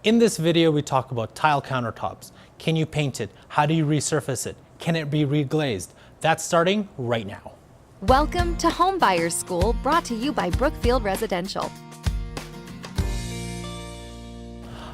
In this video, we talk about tile countertops. Can you paint it? How do you resurface it? Can it be reglazed? That's starting right now. Welcome to Home Buyers School, brought to you by Brookfield Residential.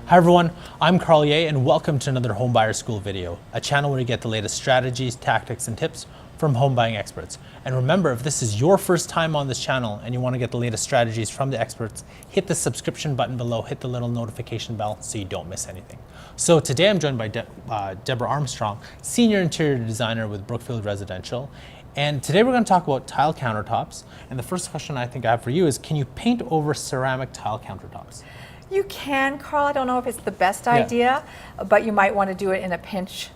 Hi everyone, I'm Carl Ye and welcome to another Home Buyers School video, a channel where you get the latest strategies, tactics, and tips from home buying experts. And remember, if this is your first time on this channel and you want to get the latest strategies from the experts, hit the subscription button below, hit the little notification bell so you don't miss anything. So today I'm joined by Deborah Armstrong, Senior Interior Designer with Brookfield Residential. And today we're going to talk about tile countertops. And the first question I think I have for you is, can you paint over ceramic tile countertops? You can, Carl. I don't know if it's the best idea, but you might want to do it in a pinch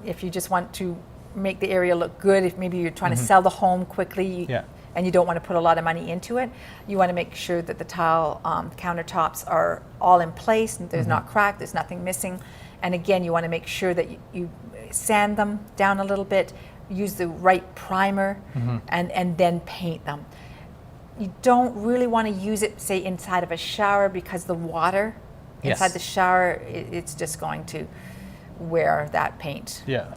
if you just want to make the area look good. If maybe you're trying to sell the home quickly and you don't want to put a lot of money into it, you want to make sure that the tile countertops are all in place and there's not cracked, there's nothing missing. And again, you want to make sure that you sand them down a little bit, use the right primer, and then paint them. You don't really want to use it, say, inside of a shower, because the water inside the shower, it's just going to wear that paint. Yeah.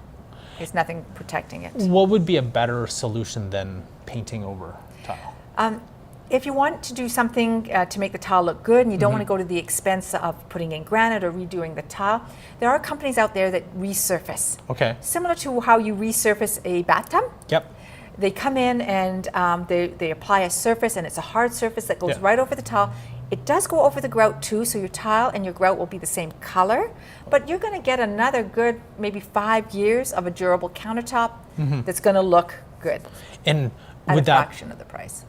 There's nothing protecting it. What would be a better solution than painting over tile? If you want to do something to make the tile look good and you don't want to go to the expense of putting in granite or redoing the tile, there are companies out there that resurface. Okay. Similar to how you resurface a bathtub. Yep. They come in and they apply a surface, and it's a hard surface that goes right over the tile. It does go over the grout too, so your tile and your grout will be the same color, but you're going to get another good maybe 5 years of a durable countertop that's going to look good. And at with a that, fraction of the price.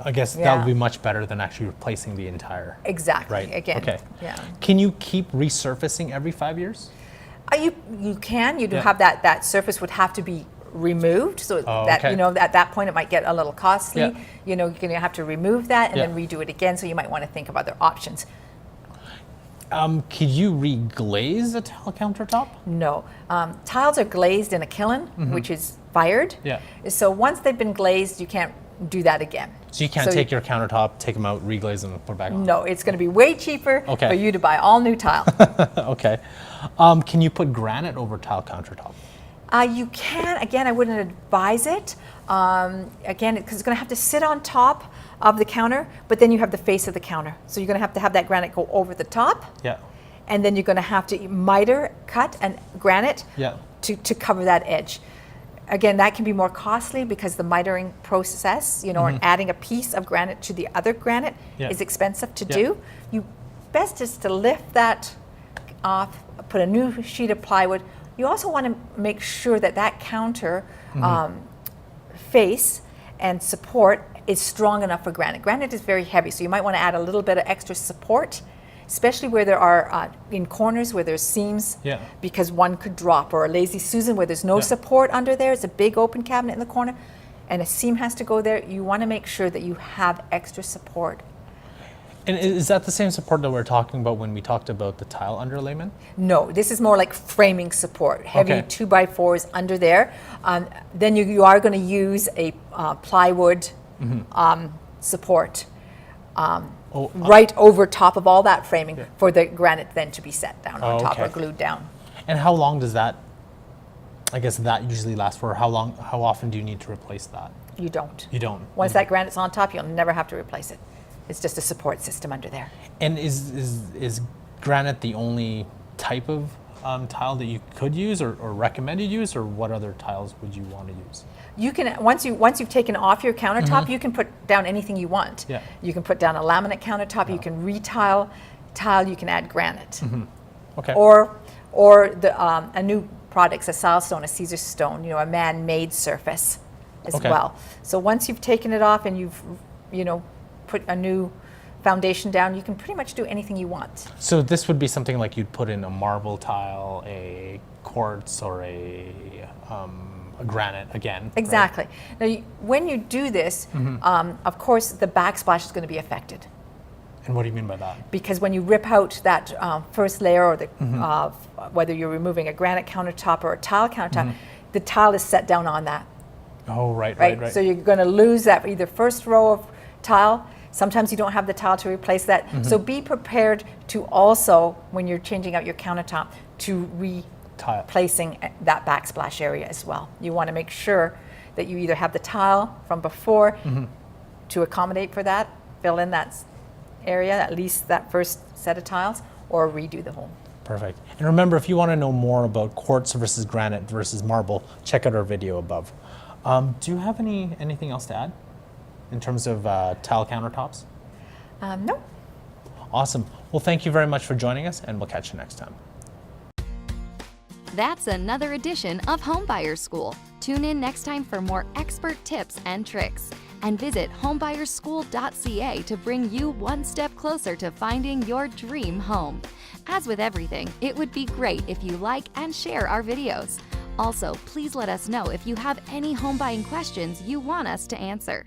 I guess that would be much better than actually replacing the entire. Exactly. Right. Again. Okay. Yeah. Can you keep resurfacing every 5 years? You can. You do have that surface would have to be removed, so that at that point it might get a little costly. You know, you're going to have to remove that and then redo it again. So you might want to think of other options. Could you reglaze a tile countertop? No, tiles are glazed in a kiln, which is fired. Yeah. So once they've been glazed, you can't do that again. So you can't take your countertop, take them out, reglaze them, and put it back on? No, it's going to be way cheaper for you to buy all new tile. Okay. Can you put granite over tile countertop? You can. Again, I wouldn't advise it. Again, because it's going to have to sit on top of the counter, but then you have the face of the counter. So you're going to have that granite go over the top. Yeah. And then you're going to have to miter cut and granite to cover that edge. Again, that can be more costly because the mitering process, and adding a piece of granite to the other granite is expensive to do. You best is to lift that off, put a new sheet of plywood. You also want to make sure that that counter face and support is strong enough for granite. Granite is very heavy, so you might want to add a little bit of extra support, especially where there are in corners where there's seams, because one could drop, or a lazy Susan where there's no support under there. It's a big open cabinet in the corner and a seam has to go there. You want to make sure that you have extra support. And is that the same support that we're talking about when we talked about the tile underlayment? No, this is more like framing support, heavy 2x4s under there. Then you are going to use a plywood support right over top of all that framing for the granite then to be set down on top or glued down. And how long does that, I guess that usually lasts for? How often do you need to replace that? You don't. You don't? Once that granite's on top, you'll never have to replace it. It's just a support system under there. And is granite the only type of tile that you could use or recommended use, or what other tiles would you want to use? You can, once you've taken off your countertop, you can put down anything you want. Yeah. You can put down a laminate countertop, you can retile tile, you can add granite. Okay. Or a new product, a silestone, a Caesar stone, a man-made surface as well. So once you've taken it off and you've, put a new foundation down, you can pretty much do anything you want. So this would be something like you'd put in a marble tile, a quartz, or a granite again. Exactly. Right? Now, when you do this, of course, the backsplash is going to be affected. And what do you mean by that? Because when you rip out that first layer, or the whether you're removing a granite countertop or a tile countertop, the tile is set down on that. Oh, right. So you're going to lose that either first row of tile. Sometimes you don't have the tile to replace that. So be prepared to also, when you're changing out your countertop, to replacing that backsplash area as well. You want to make sure that you either have the tile from before to accommodate for that, fill in that area, at least that first set of tiles, or redo the home. Perfect. And remember, if you want to know more about quartz versus granite versus marble, check out our video above. Do you have anything else to add in terms of tile countertops? No. Awesome. Well, thank you very much for joining us, and we'll catch you next time. That's another edition of Homebuyer School. Tune in next time for more expert tips and tricks. And visit homebuyerschool.ca to bring you one step closer to finding your dream home. As with everything, it would be great if you like and share our videos. Also, please let us know if you have any home buying questions you want us to answer.